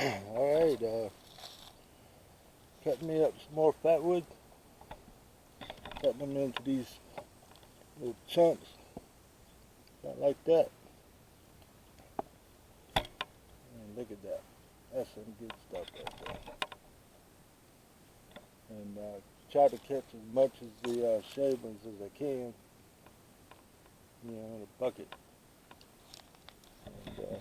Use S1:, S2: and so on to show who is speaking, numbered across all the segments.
S1: Alright, cutting me up some more fatwood. Cutting them into these little chunks. Not like that. And look at that. That's some good stuff right there. And try to catch as much of the shavings as I can, in a bucket. And, so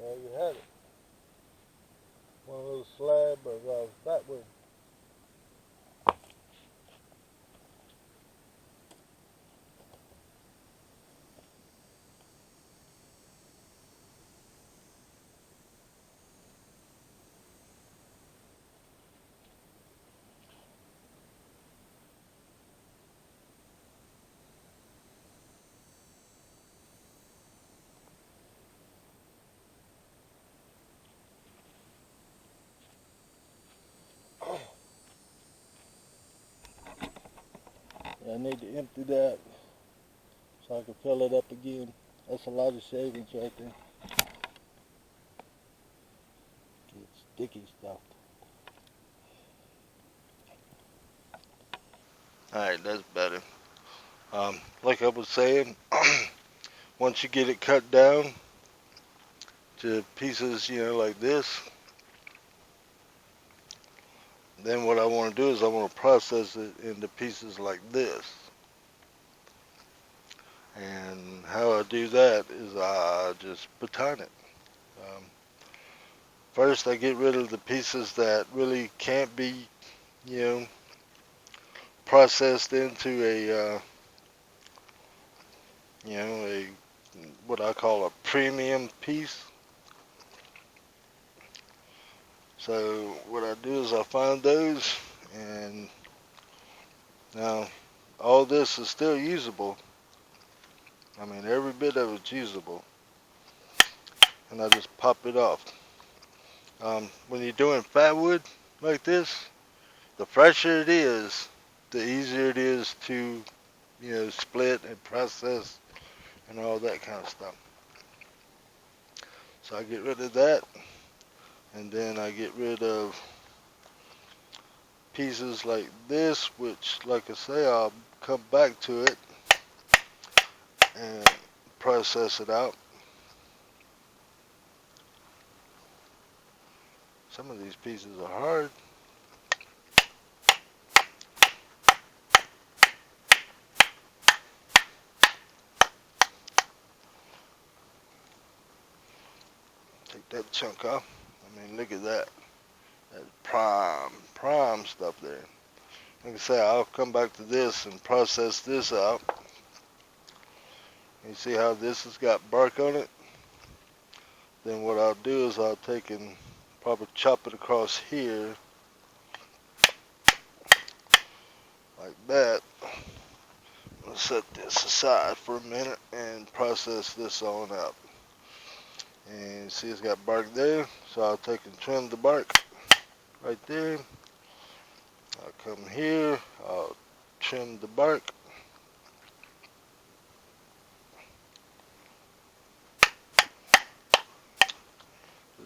S1: there you have it. One little slab of fatwood. I need to empty that so I can fill it up again. That's a lot of shavings right there. It's sticky stuff. Alright, that's better. Like I was saying, once you get it cut down to pieces, like this, then what I want to do is I want to process it into pieces like this. And how I do that is I just baton it. First, I get rid of the pieces that really can't be, processed into a what I call a premium piece. So what I do is I find those, and now all this is still usable. I mean, every bit of it's usable, and I just pop it off. When you're doing fatwood like this, the fresher it is, the easier it is to, split and process and all that kind of stuff. So I get rid of that, and then I get rid of pieces like this, which, like I say, I'll come back to it and process it out. Some of these pieces are hard. Take that chunk off. I mean, look at that. That's prime stuff there. Like I say, I'll come back to this and process this out. You see how this has got bark on it? Then what I'll do is I'll take and probably chop it across here like that. I'll set this aside for a minute and process this on out. And see, it's got bark there, so I'll take and trim the bark right there. I'll come here, I'll trim the bark.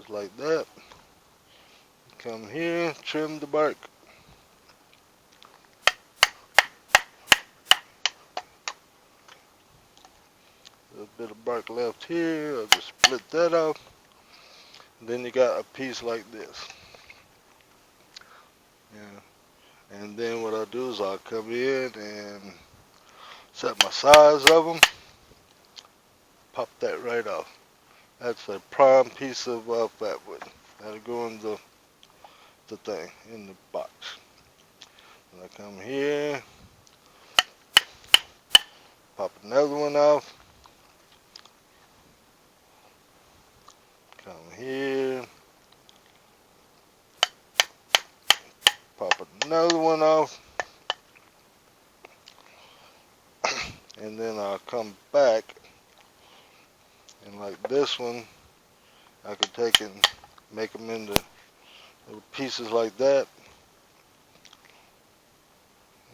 S1: just like that. Come here, trim the bark. A little bit of bark left here, I'll just split that off. Then you got a piece like this. Yeah. And then what I'll do is I'll come in and set my size of them. Pop that right off. That's a prime piece of fatwood. That'll go in the thing, in the box. And I come here, pop another one off. Come here, pop another one off. And then I'll come back, and like this one, I could take and make them into little pieces like that.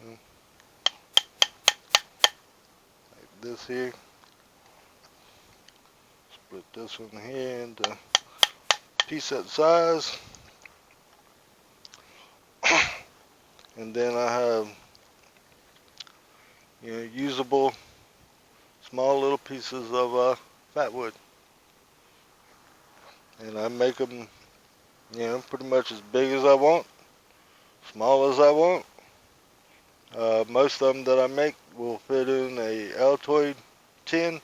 S1: Like this here. Split this one here into a piece that size. And then I have, usable small little pieces of fatwood. And I make them, pretty much as big as I want, small as I want. Most of them that I make will fit in a Altoid tin.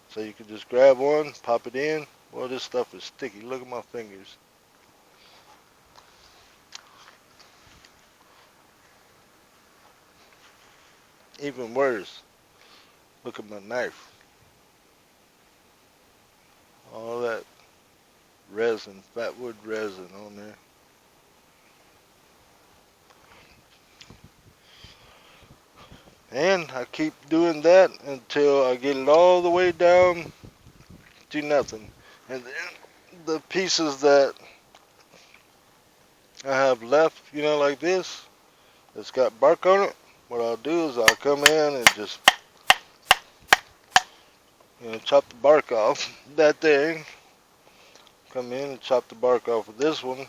S1: So you can just grab one, pop it in. Well, this stuff is sticky. Look at my fingers. Even worse, look at my knife. All that resin, fatwood resin on there. And I keep doing that until I get it all the way down to nothing. And then the pieces that I have left, like this, that's got bark on it, what I'll do is I'll come in and just, chop the bark off that thing. Come in and chop the bark off of this one.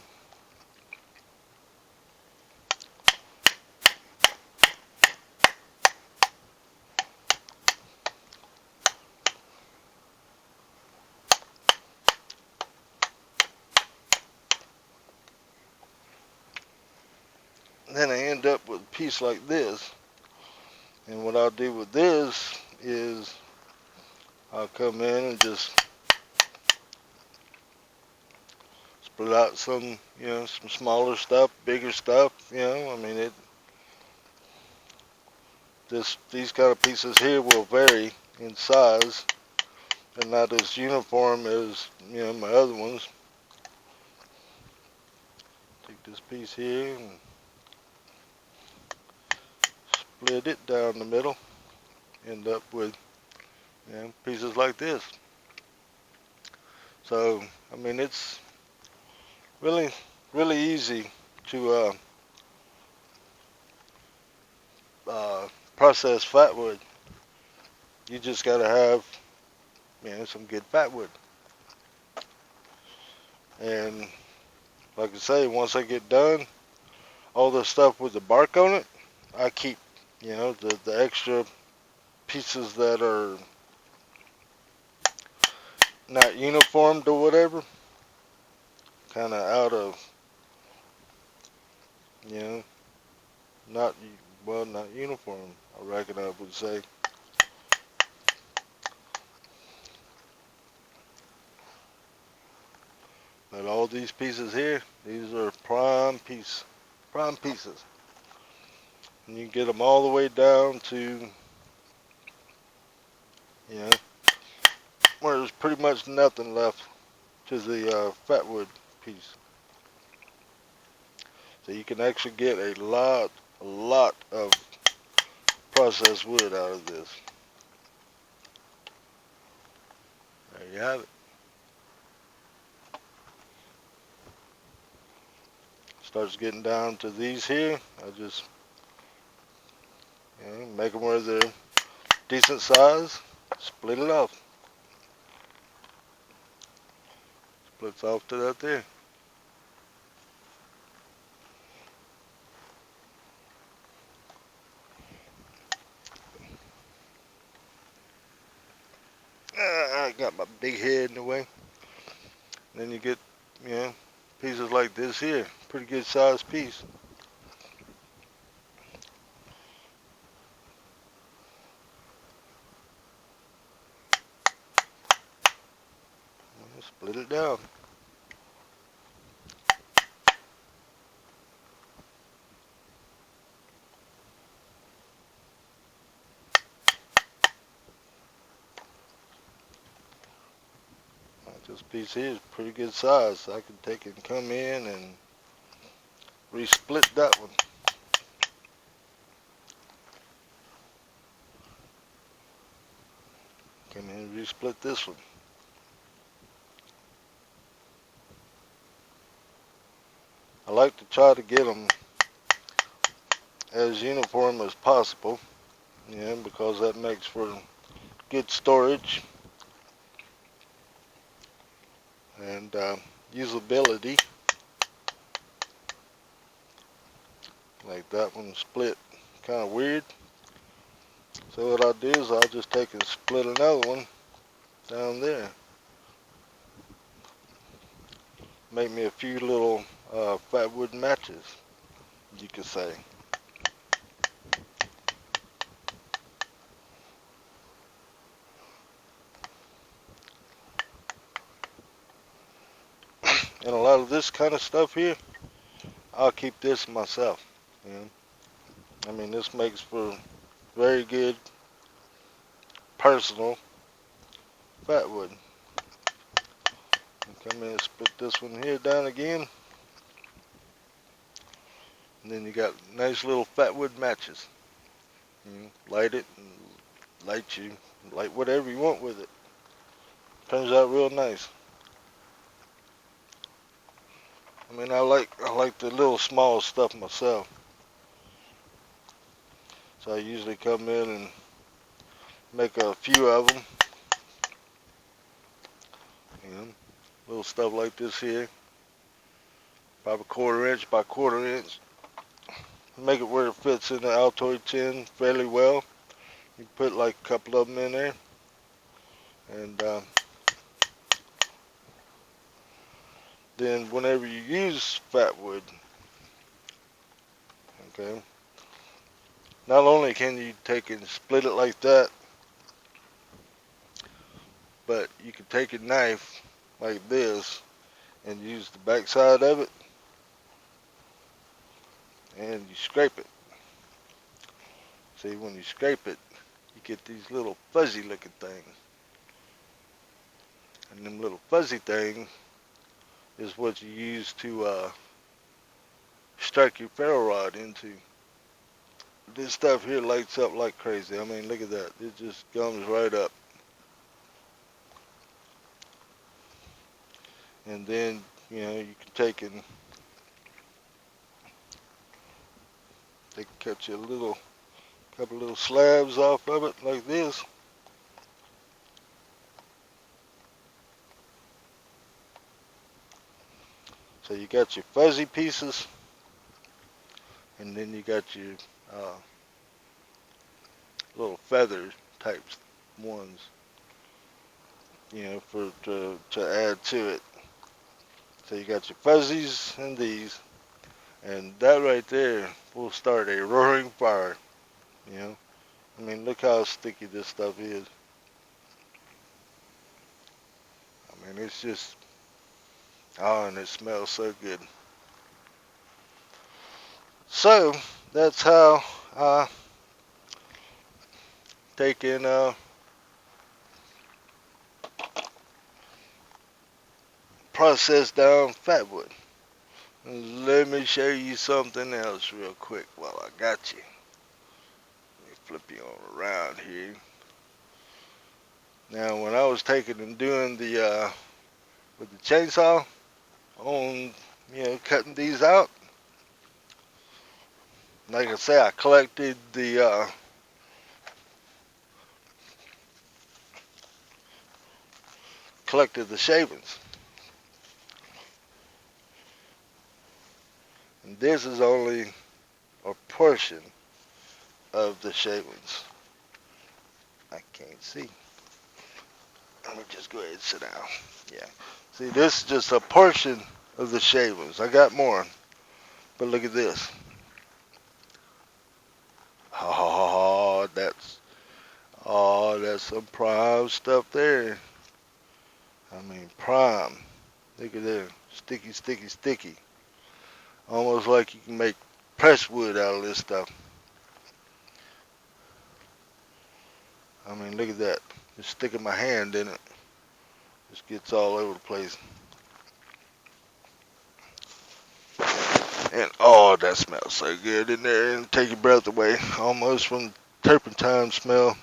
S1: Then I end up with a piece like this. And what I'll do with this is I'll come in and just split out some, some smaller stuff, bigger stuff, I mean, these kind of pieces here will vary in size and not as uniform as, my other ones. Take this piece here and split it down the middle. End up with, pieces like this. So, I mean, it's really, really easy to process fatwood. You just gotta have, some good fatwood. And like I say, once I get done, all the stuff with the bark on it, I keep, the extra pieces that are not uniformed or whatever, kind of out of, not, not uniform, I reckon I would say. But all these pieces here, these are prime pieces. And you get them all the way down to, where there's pretty much nothing left to the fatwood piece. So you can actually get a lot of processed wood out of this. There you have it. Starts getting down to these here. I just make them where they're decent size, split it off. Splits off to that there. I got my big head in the way. Then you get, you know, pieces like this here. Pretty good sized piece. Split it down. This piece here is pretty good size. So I can take it and come in and resplit that one. Come in and resplit this one. I like to try to get them as uniform as possible, because that makes for good storage and usability. Like that one split kind of weird. So what I'll do is I'll just take and split another one down there. Make me a few little fatwood matches, you could say. And a lot of this kind of stuff here, I'll keep this myself. I mean, this makes for very good personal fatwood. Come in and split this one here down again. And then you got nice little fatwood matches. Light it and light whatever you want with it. Turns out real nice. I mean, I like the little small stuff myself. So I usually come in and make a few of them. Little stuff like this here. Probably 1/4 inch by 1/4 inch. Make it where it fits in the Altoid tin fairly well. You put like a couple of them in there. And then whenever you use fatwood, okay, not only can you take and split it like that, but you can take a knife like this and use the back side of it and you scrape it. See, when you scrape it, you get these little fuzzy looking things. And them little fuzzy things is what you use to strike your ferro rod into. This stuff here lights up like crazy. I mean, look at that. It just gums right up. And then, you can take and they can cut you a couple little slabs off of it like this. So you got your fuzzy pieces, and then you got your little feather type ones, to add to it. So you got your fuzzies and these, and that right there will start a roaring fire. I mean, look how sticky this stuff is. I mean, it's just, oh, and it smells so good. So that's how I take in process down fatwood. Let me show you something else real quick while I got you. Let me flip you on around here. Now, when I was taking and doing the with the chainsaw on, cutting these out, like I say, I collected the shavings. this is only a portion of the shavings. I can't see. Let me just go ahead and sit down. Yeah. See, this is just a portion of the shavings. I got more, but look at this. Oh, that's some prime stuff there. I mean, prime. Look at there. Sticky, sticky, sticky. Almost like you can make pressed wood out of this stuff. I mean, look at that. Just sticking my hand in it. Just gets all over the place. And oh, that smells so good in there and take your breath away. Almost from turpentine smell.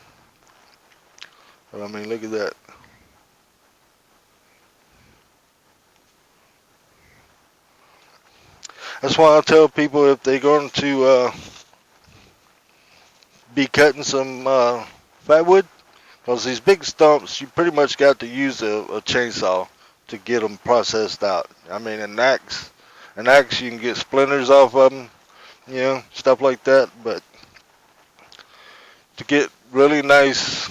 S1: But I mean, look at that. That's why I tell people if they're going to be cutting some fatwood, because these big stumps, you pretty much got to use a chainsaw to get them processed out. I mean, an axe you can get splinters off of them, you know, stuff like that. But to get really nice,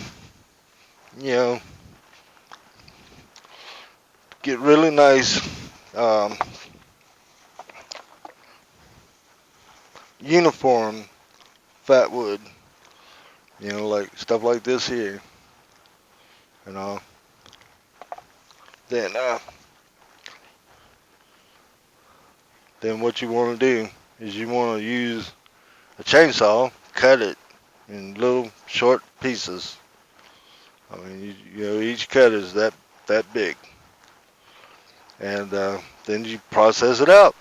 S1: you know, get really nice uniform fatwood, you know, like stuff like this here, you know, then what you want to do is you want to use a chainsaw, cut it in little short pieces. I mean, you know, each cut is that big, and then you process it out.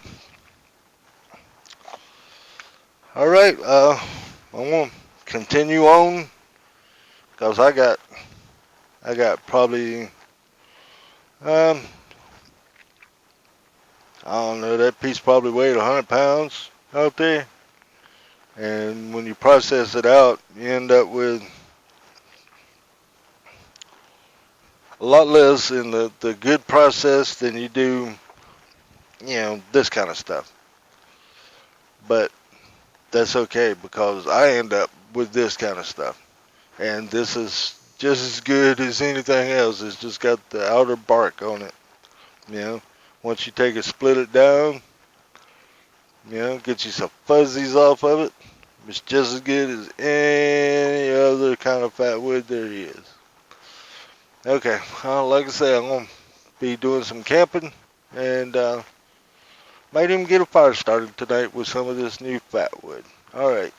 S1: All right, I'm gonna continue on because I got probably I don't know, that piece probably weighed 100 pounds out there. And when you process it out, you end up with a lot less in the good process than you do, you know, this kind of stuff. But that's okay because I end up with this kind of stuff. And this is just as good as anything else. It's just got the outer bark on it, you know. Once you take it, split it down, you know, get you some fuzzies off of it. It's just as good as any other kind of fatwood there is. Okay, like I say, I'm going to be doing some camping and might even get a fire started tonight with some of this new fatwood. Alright.